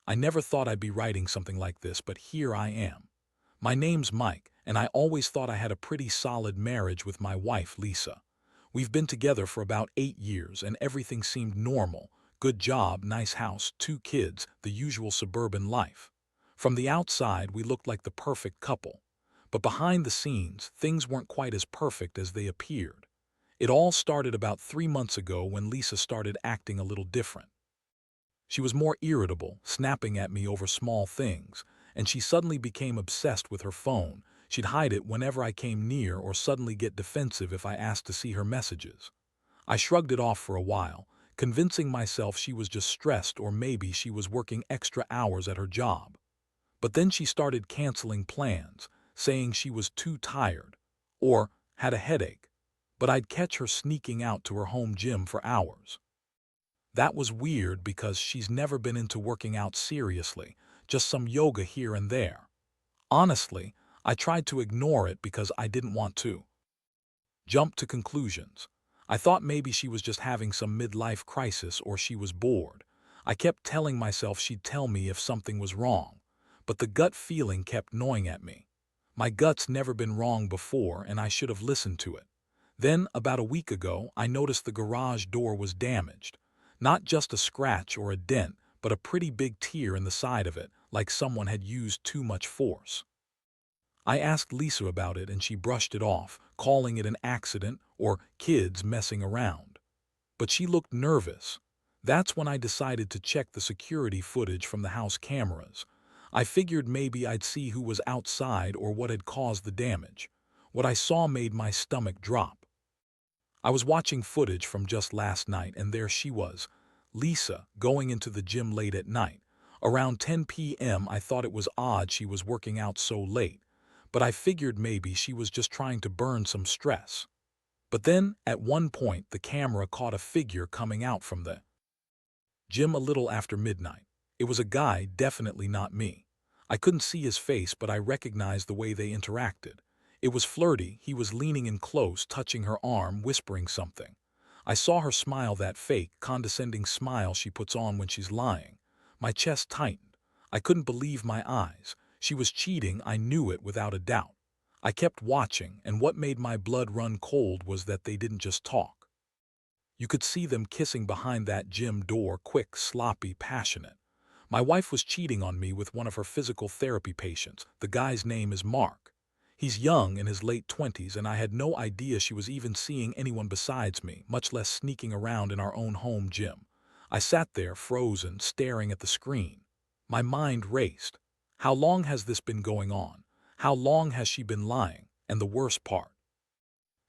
I never thought I'd be writing something like this, but here I am. My name's Mike, and I always thought I had a pretty solid marriage with my wife, Lisa. We've been together for about 8 years, and everything seemed normal. Good job, nice house, 2 kids, the usual suburban life. From the outside, we looked like the perfect couple. But behind the scenes, things weren't quite as perfect as they appeared. It all started about 3 months ago when Lisa started acting a little different. She was more irritable, snapping at me over small things, and she suddenly became obsessed with her phone. She'd hide it whenever I came near or suddenly get defensive if I asked to see her messages. I shrugged it off for a while, convincing myself she was just stressed or maybe she was working extra hours at her job. But then she started canceling plans, saying she was too tired or had a headache. But I'd catch her sneaking out to her home gym for hours. That was weird because she's never been into working out seriously, just some yoga here and there. Honestly, I tried to ignore it because I didn't want to jump to conclusions. I thought maybe she was just having some midlife crisis or she was bored. I kept telling myself she'd tell me if something was wrong, but the gut feeling kept gnawing at me. My gut's never been wrong before and I should have listened to it. Then, about a week ago, I noticed the garage door was damaged. Not just a scratch or a dent, but a pretty big tear in the side of it, like someone had used too much force. I asked Lisa about it and she brushed it off, calling it an accident or kids messing around. But she looked nervous. That's when I decided to check the security footage from the house cameras. I figured maybe I'd see who was outside or what had caused the damage. What I saw made my stomach drop. I was watching footage from just last night and there she was, Lisa, going into the gym late at night. Around 10 p.m. I thought it was odd she was working out so late, but I figured maybe she was just trying to burn some stress. But then, at one point, the camera caught a figure coming out from the gym a little after midnight. It was a guy, definitely not me. I couldn't see his face, but I recognized the way they interacted. It was flirty. He was leaning in close, touching her arm, whispering something. I saw her smile, that fake, condescending smile she puts on when she's lying. My chest tightened. I couldn't believe my eyes. She was cheating, I knew it without a doubt. I kept watching, and what made my blood run cold was that they didn't just talk. You could see them kissing behind that gym door, quick, sloppy, passionate. My wife was cheating on me with one of her physical therapy patients. The guy's name is Mark. He's young, in his late 20s, and I had no idea she was even seeing anyone besides me, much less sneaking around in our own home gym. I sat there, frozen, staring at the screen. My mind raced. How long has this been going on? How long has she been lying? And the worst part,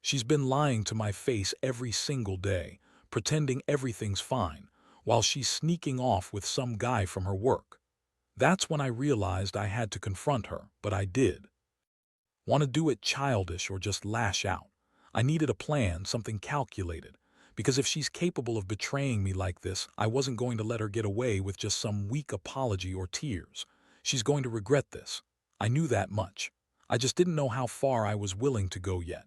she's been lying to my face every single day, pretending everything's fine, while she's sneaking off with some guy from her work. That's when I realized I had to confront her, but I did. Want to do it childish or just lash out? I needed a plan, something calculated, because if she's capable of betraying me like this, I wasn't going to let her get away with just some weak apology or tears. She's going to regret this. I knew that much. I just didn't know how far I was willing to go yet.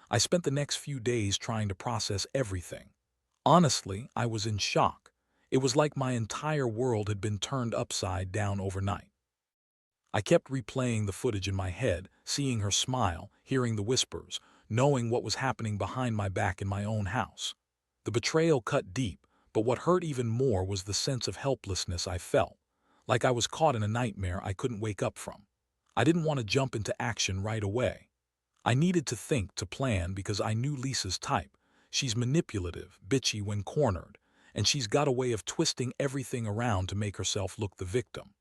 I spent the next few days trying to process everything. Honestly, I was in shock. It was like my entire world had been turned upside down overnight. I kept replaying the footage in my head, seeing her smile, hearing the whispers, knowing what was happening behind my back in my own house. The betrayal cut deep, but what hurt even more was the sense of helplessness I felt, like I was caught in a nightmare I couldn't wake up from. I didn't want to jump into action right away. I needed to think, to plan, because I knew Lisa's type. She's manipulative, bitchy when cornered, and she's got a way of twisting everything around to make herself look the victim.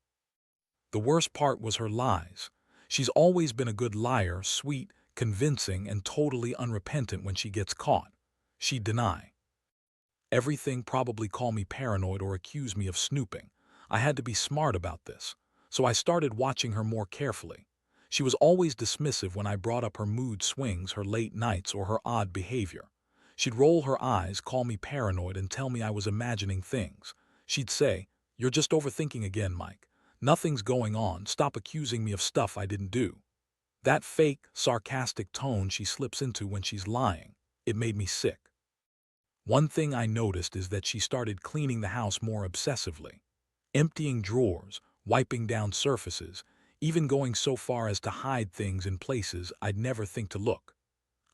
The worst part was her lies. She's always been a good liar, sweet, convincing, and totally unrepentant when she gets caught. She'd deny everything, probably call me paranoid or accuse me of snooping. I had to be smart about this, so I started watching her more carefully. She was always dismissive when I brought up her mood swings, her late nights, or her odd behavior. She'd roll her eyes, call me paranoid, and tell me I was imagining things. She'd say, "You're just overthinking again, Mike. Nothing's going on. Stop accusing me of stuff I didn't do." That fake, sarcastic tone she slips into when she's lying, it made me sick. One thing I noticed is that she started cleaning the house more obsessively. emptying drawers, wiping down surfaces, even going so far as to hide things in places I'd never think to look.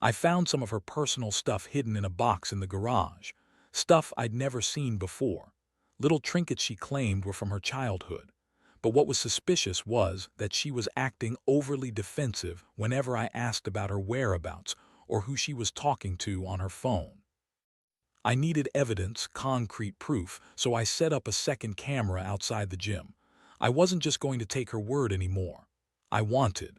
I found some of her personal stuff hidden in a box in the garage, stuff I'd never seen before. Little trinkets she claimed were from her childhood. But what was suspicious was that she was acting overly defensive whenever I asked about her whereabouts or who she was talking to on her phone. I needed evidence, concrete proof, so I set up a second camera outside the gym. I wasn't just going to take her word anymore. I wanted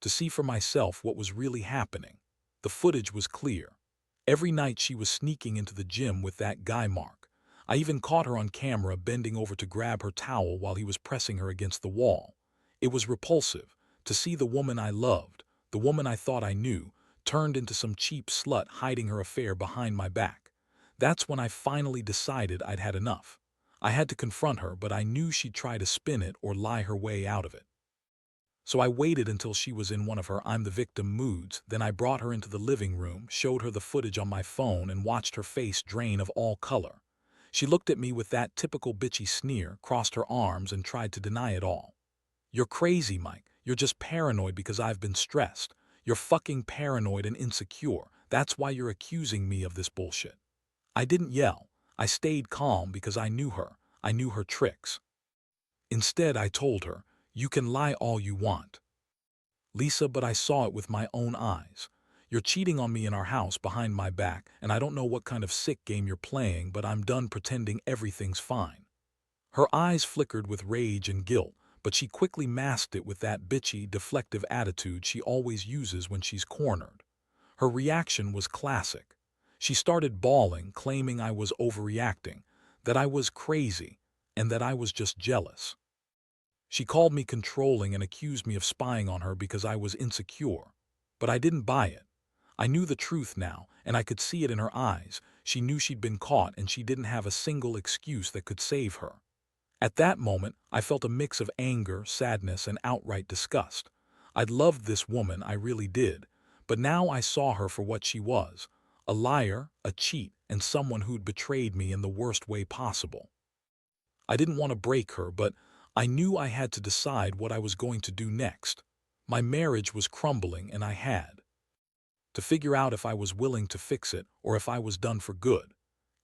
to see for myself what was really happening. The footage was clear. Every night she was sneaking into the gym with that guy Mark. I even caught her on camera bending over to grab her towel while he was pressing her against the wall. It was repulsive to see the woman I loved, the woman I thought I knew, turned into some cheap slut hiding her affair behind my back. That's when I finally decided I'd had enough. I had to confront her, but I knew she'd try to spin it or lie her way out of it. So I waited until she was in one of her I'm the victim moods, then I brought her into the living room, showed her the footage on my phone, and watched her face drain of all color. She looked at me with that typical bitchy sneer, crossed her arms, and tried to deny it all. "You're crazy, Mike. You're just paranoid because I've been stressed. You're fucking paranoid and insecure. That's why you're accusing me of this bullshit." I didn't yell. I stayed calm because I knew her. I knew her tricks. Instead, I told her, "You can lie all you want, Lisa, but I saw it with my own eyes. You're cheating on me in our house behind my back, and I don't know what kind of sick game you're playing, but I'm done pretending everything's fine." Her eyes flickered with rage and guilt, but she quickly masked it with that bitchy, deflective attitude she always uses when she's cornered. Her reaction was classic. She started bawling, claiming I was overreacting, that I was crazy, and that I was just jealous. She called me controlling and accused me of spying on her because I was insecure. But I didn't buy it. I knew the truth now, and I could see it in her eyes. She knew she'd been caught, and she didn't have a single excuse that could save her. At that moment, I felt a mix of anger, sadness, and outright disgust. I'd loved this woman, I really did, but now I saw her for what she was: a liar, a cheat, and someone who'd betrayed me in the worst way possible. I didn't want to break her, but I knew I had to decide what I was going to do next. My marriage was crumbling, and I had to figure out if I was willing to fix it or if I was done for good.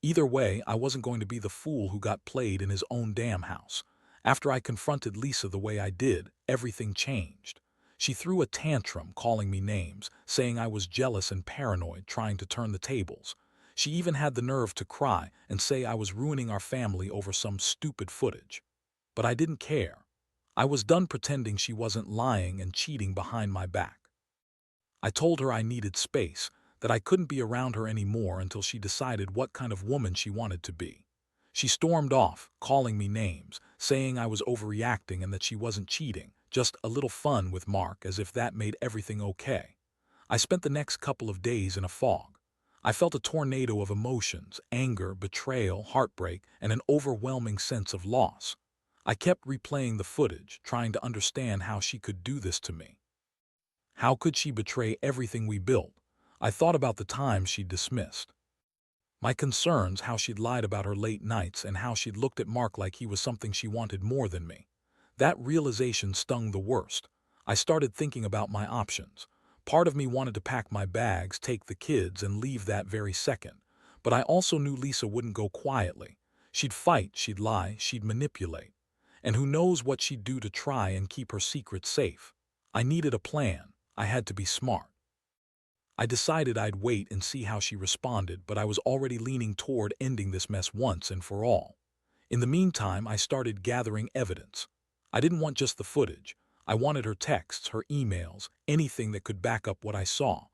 Either way, I wasn't going to be the fool who got played in his own damn house. After I confronted Lisa the way I did, everything changed. She threw a tantrum, calling me names, saying I was jealous and paranoid, trying to turn the tables. She even had the nerve to cry and say I was ruining our family over some stupid footage. But I didn't care. I was done pretending she wasn't lying and cheating behind my back. I told her I needed space, that I couldn't be around her anymore until she decided what kind of woman she wanted to be. She stormed off, calling me names, saying I was overreacting and that she wasn't cheating, just a little fun with Mark, as if that made everything okay. I spent the next couple of days in a fog. I felt a tornado of emotions: anger, betrayal, heartbreak, and an overwhelming sense of loss. I kept replaying the footage, trying to understand how she could do this to me. How could she betray everything we built? I thought about the times she'd dismissed my concerns, how she'd lied about her late nights, and how she'd looked at Mark like he was something she wanted more than me. That realization stung the worst. I started thinking about my options. Part of me wanted to pack my bags, take the kids, and leave that very second. But I also knew Lisa wouldn't go quietly. She'd fight, she'd lie, she'd manipulate. And who knows what she'd do to try and keep her secret safe. I needed a plan. I had to be smart. I decided I'd wait and see how she responded, but I was already leaning toward ending this mess once and for all. In the meantime, I started gathering evidence. I didn't want just the footage. I wanted her texts, her emails, anything that could back up what I saw.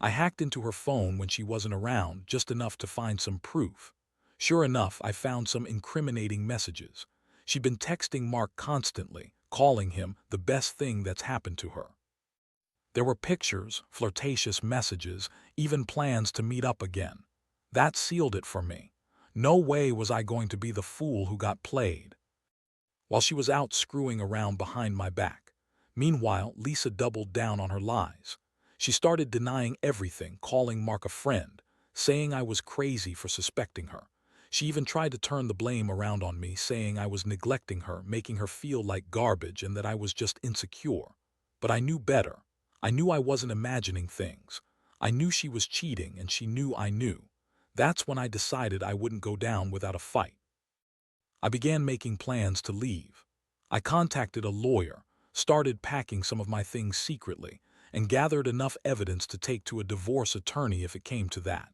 I hacked into her phone when she wasn't around, just enough to find some proof. Sure enough, I found some incriminating messages. She'd been texting Mark constantly, calling him the best thing that's happened to her. There were pictures, flirtatious messages, even plans to meet up again. That sealed it for me. No way was I going to be the fool who got played while she was out screwing around behind my back. Meanwhile, Lisa doubled down on her lies. She started denying everything, calling Mark a friend, saying I was crazy for suspecting her. She even tried to turn the blame around on me, saying I was neglecting her, making her feel like garbage, and that I was just insecure. But I knew better. I knew I wasn't imagining things. I knew she was cheating, and she knew I knew. That's when I decided I wouldn't go down without a fight. I began making plans to leave. I contacted a lawyer, started packing some of my things secretly, and gathered enough evidence to take to a divorce attorney if it came to that.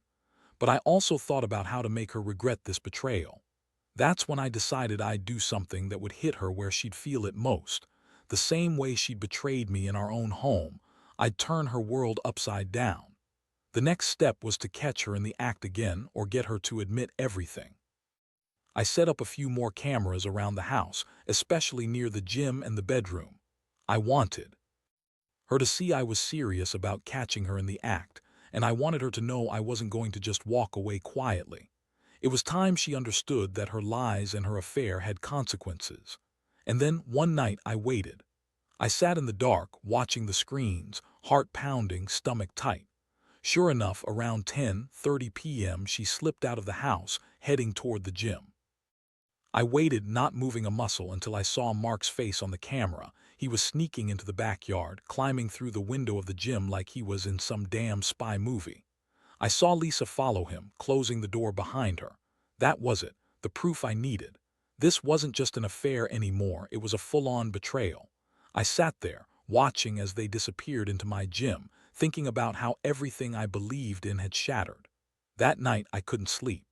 But I also thought about how to make her regret this betrayal. That's when I decided I'd do something that would hit her where she'd feel it most. The same way she'd betrayed me in our own home, I'd turn her world upside down. The next step was to catch her in the act again or get her to admit everything. I set up a few more cameras around the house, especially near the gym and the bedroom. I wanted her to see I was serious about catching her in the act, and I wanted her to know I wasn't going to just walk away quietly. It was time she understood that her lies and her affair had consequences. And then, one night, I waited. I sat in the dark, watching the screens, heart pounding, stomach tight. Sure enough, around 10:30 p.m., she slipped out of the house, heading toward the gym. I waited, not moving a muscle, until I saw Mark's face on the camera. He was sneaking into the backyard, climbing through the window of the gym like he was in some damn spy movie. I saw Lisa follow him, closing the door behind her. That was it, the proof I needed. This wasn't just an affair anymore, it was a full-on betrayal. I sat there, watching as they disappeared into my gym, thinking about how everything I believed in had shattered. That night, I couldn't sleep.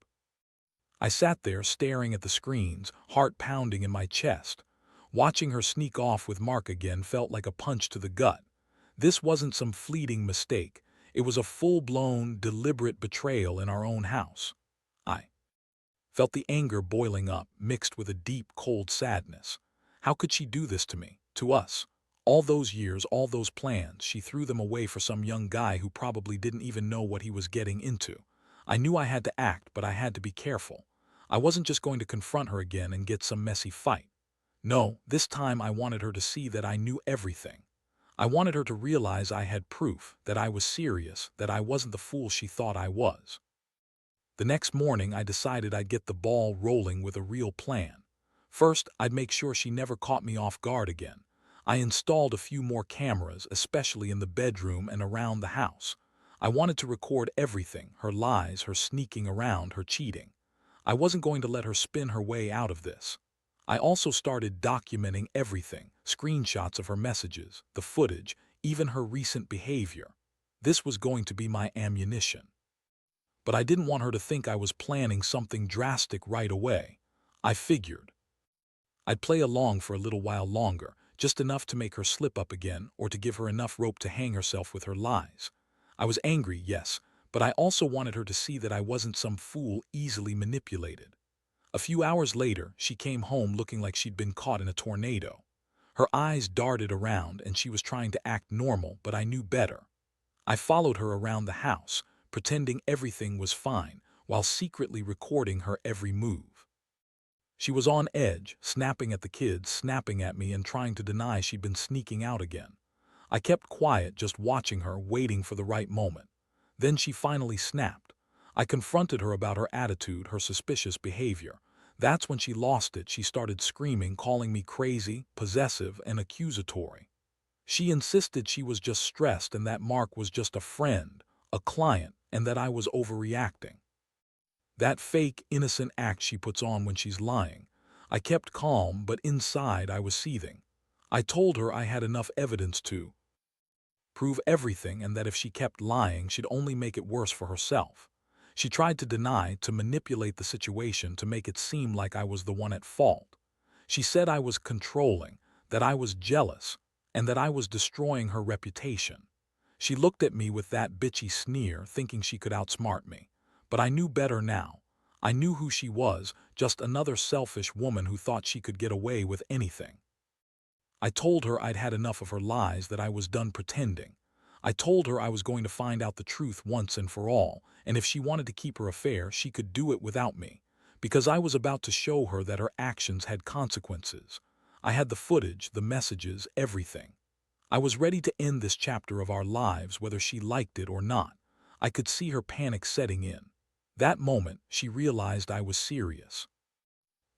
I sat there staring at the screens, heart pounding in my chest. Watching her sneak off with Mark again felt like a punch to the gut. This wasn't some fleeting mistake. It was a full-blown, deliberate betrayal in our own house. I felt the anger boiling up, mixed with a deep, cold sadness. How could she do this to me, to us? All those years, all those plans, she threw them away for some young guy who probably didn't even know what he was getting into. I knew I had to act, but I had to be careful. I wasn't just going to confront her again and get some messy fight. No, this time I wanted her to see that I knew everything. I wanted her to realize I had proof, that I was serious, that I wasn't the fool she thought I was. The next morning, I decided I'd get the ball rolling with a real plan. First, I'd make sure she never caught me off guard again. I installed a few more cameras, especially in the bedroom and around the house. I wanted to record everything, her lies, her sneaking around, her cheating. I wasn't going to let her spin her way out of this. I also started documenting everything, screenshots of her messages, the footage, even her recent behavior. This was going to be my ammunition. But I didn't want her to think I was planning something drastic right away. I figured I'd play along for a little while longer, just enough to make her slip up again or to give her enough rope to hang herself with her lies. I was angry, yes, but I also wanted her to see that I wasn't some fool easily manipulated. A few hours later, she came home looking like she'd been caught in a tornado. Her eyes darted around and she was trying to act normal, but I knew better. I followed her around the house, pretending everything was fine, while secretly recording her every move. She was on edge, snapping at the kids, snapping at me, and trying to deny she'd been sneaking out again. I kept quiet, just watching her, waiting for the right moment. Then she finally snapped. I confronted her about her attitude, her suspicious behavior. That's when she lost it. She started screaming, calling me crazy, possessive, and accusatory. She insisted she was just stressed and that Mark was just a friend, a client, and that I was overreacting. That fake, innocent act she puts on when she's lying. I kept calm, but inside I was seething. I told her I had enough evidence to prove everything and that if she kept lying, she'd only make it worse for herself. She tried to deny, to manipulate the situation to make it seem like I was the one at fault. She said I was controlling, that I was jealous, and that I was destroying her reputation. She looked at me with that bitchy sneer, thinking she could outsmart me. But I knew better now. I knew who she was, just another selfish woman who thought she could get away with anything. I told her I'd had enough of her lies, that I was done pretending. I told her I was going to find out the truth once and for all, and if she wanted to keep her affair, she could do it without me, because I was about to show her that her actions had consequences. I had the footage, the messages, everything. I was ready to end this chapter of our lives, whether she liked it or not. I could see her panic setting in. That moment, she realized I was serious.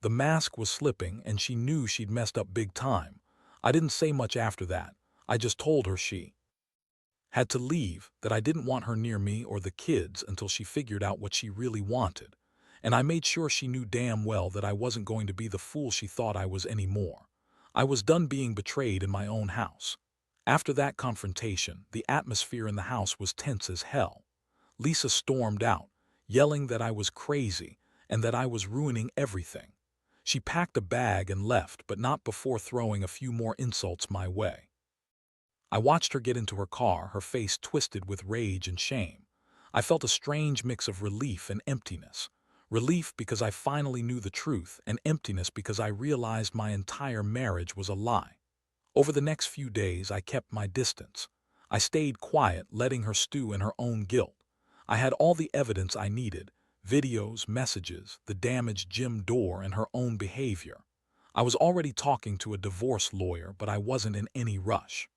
The mask was slipping, and she knew she'd messed up big time. I didn't say much after that. I just told her she had to leave, that I didn't want her near me or the kids until she figured out what she really wanted. And I made sure she knew damn well that I wasn't going to be the fool she thought I was anymore. I was done being betrayed in my own house. After that confrontation, the atmosphere in the house was tense as hell. Lisa stormed out, yelling that I was crazy and that I was ruining everything. She packed a bag and left, but not before throwing a few more insults my way. I watched her get into her car, her face twisted with rage and shame. I felt a strange mix of relief and emptiness. Relief because I finally knew the truth, and emptiness because I realized my entire marriage was a lie. Over the next few days, I kept my distance. I stayed quiet, letting her stew in her own guilt. I had all the evidence I needed: videos, messages, the damaged gym door, and her own behavior. I was already talking to a divorce lawyer, but I wasn't in any rush.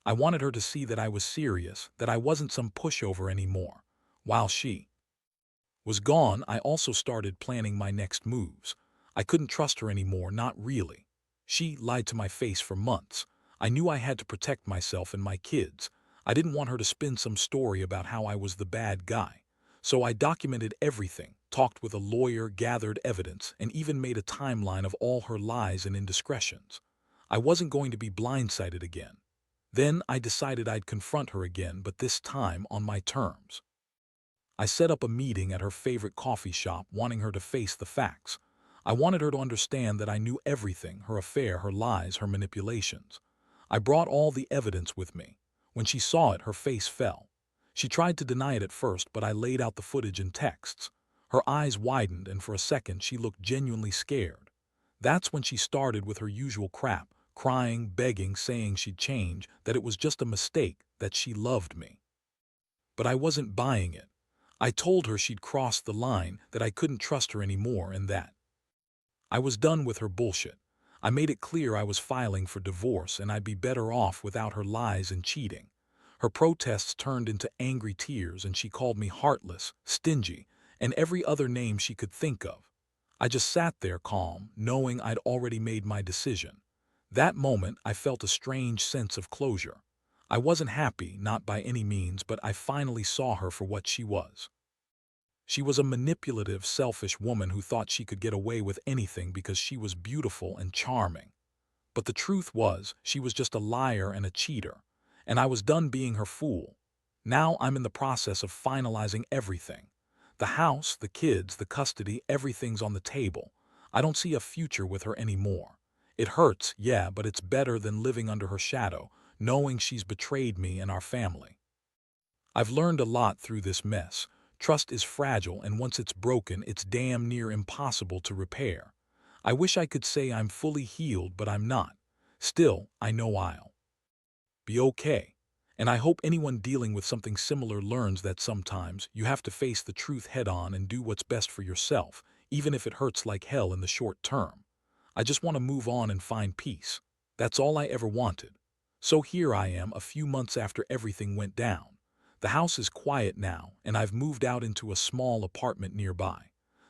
I wanted her to see that I was serious, that I wasn't some pushover anymore. While she was gone, I also started planning my next moves. I couldn't trust her anymore, not really. She lied to my face for months. I knew I had to protect myself and my kids. I didn't want her to spin some story about how I was the bad guy. So I documented everything, talked with a lawyer, gathered evidence, and even made a timeline of all her lies and indiscretions. I wasn't going to be blindsided again. Then I decided I'd confront her again, but this time on my terms. I set up a meeting at her favorite coffee shop, wanting her to face the facts. I wanted her to understand that I knew everything: her affair, her lies, her manipulations. I brought all the evidence with me. When she saw it, her face fell. She tried to deny it at first, but I laid out the footage and texts. Her eyes widened, and for a second she looked genuinely scared. That's when she started with her usual crap, crying, begging, saying she'd change, that it was just a mistake, that she loved me. But I wasn't buying it. I told her she'd crossed the line, that I couldn't trust her anymore, and that I was done with her bullshit. I made it clear I was filing for divorce and I'd be better off without her lies and cheating. Her protests turned into angry tears, and she called me heartless, stingy, and every other name she could think of. I just sat there calm, knowing I'd already made my decision. That moment, I felt a strange sense of closure. I wasn't happy, not by any means, but I finally saw her for what she was. She was a manipulative, selfish woman who thought she could get away with anything because she was beautiful and charming. But the truth was, she was just a liar and a cheater, and I was done being her fool. Now I'm in the process of finalizing everything. The house, the kids, the custody, everything's on the table. I don't see a future with her anymore. It hurts, yeah, but it's better than living under her shadow, knowing she's betrayed me and our family. I've learned a lot through this mess. Trust is fragile, and once it's broken, it's damn near impossible to repair. I wish I could say I'm fully healed, but I'm not. Still, I know I'll be okay. And I hope anyone dealing with something similar learns that sometimes you have to face the truth head on and do what's best for yourself, even if it hurts like hell in the short term. I just want to move on and find peace. That's all I ever wanted. So here I am, a few months after everything went down. The house is quiet now, and I've moved out into a small apartment nearby.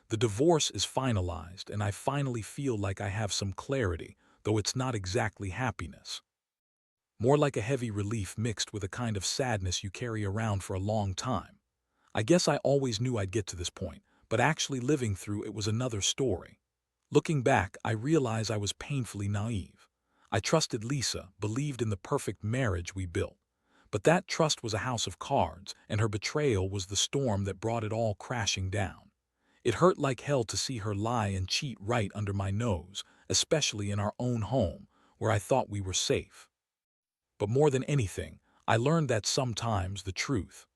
The divorce is finalized, and I finally feel like I have some clarity, though it's not exactly happiness. More like a heavy relief mixed with a kind of sadness you carry around for a long time. I guess I always knew I'd get to this point, but actually living through it was another story. Looking back, I realize I was painfully naive. I trusted Lisa, believed in the perfect marriage we built. But that trust was a house of cards, and her betrayal was the storm that brought it all crashing down. It hurt like hell to see her lie and cheat right under my nose, especially in our own home, where I thought we were safe. But more than anything, I learned that sometimes the truth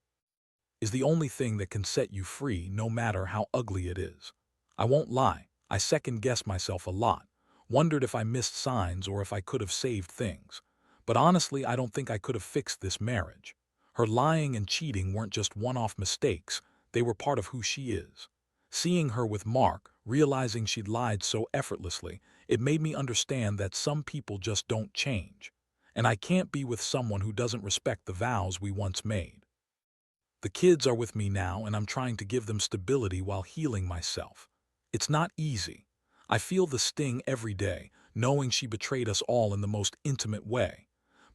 is the only thing that can set you free, no matter how ugly it is. I won't lie, I second-guessed myself a lot, wondered if I missed signs or if I could have saved things. But honestly, I don't think I could have fixed this marriage. Her lying and cheating weren't just one-off mistakes, they were part of who she is. Seeing her with Mark, realizing she'd lied so effortlessly, it made me understand that some people just don't change. And I can't be with someone who doesn't respect the vows we once made. The kids are with me now, and I'm trying to give them stability while healing myself. It's not easy. I feel the sting every day, knowing she betrayed us all in the most intimate way.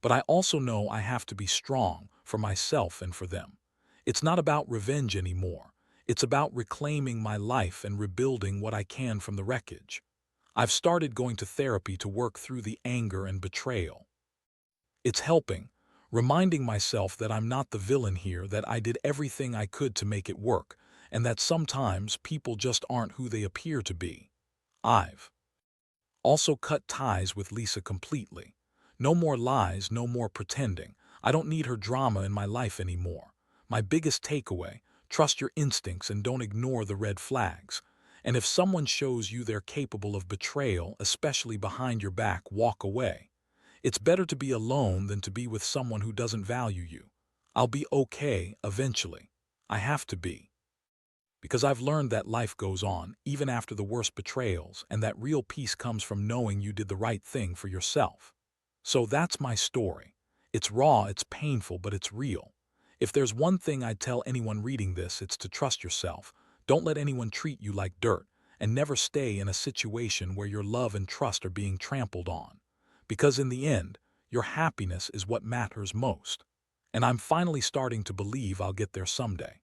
But I also know I have to be strong for myself and for them. It's not about revenge anymore. It's about reclaiming my life and rebuilding what I can from the wreckage. I've started going to therapy to work through the anger and betrayal. It's helping, reminding myself that I'm not the villain here, that I did everything I could to make it work, and that sometimes people just aren't who they appear to be. I've also cut ties with Lisa completely. No more lies, no more pretending. I don't need her drama in my life anymore. My biggest takeaway: trust your instincts and don't ignore the red flags. And if someone shows you they're capable of betrayal, especially behind your back, walk away. It's better to be alone than to be with someone who doesn't value you. I'll be okay eventually. I have to be. Because I've learned that life goes on, even after the worst betrayals, and that real peace comes from knowing you did the right thing for yourself. So that's my story. It's raw, it's painful, but it's real. If there's one thing I'd tell anyone reading this, it's to trust yourself. Don't let anyone treat you like dirt, and never stay in a situation where your love and trust are being trampled on. Because in the end, your happiness is what matters most. And I'm finally starting to believe I'll get there someday.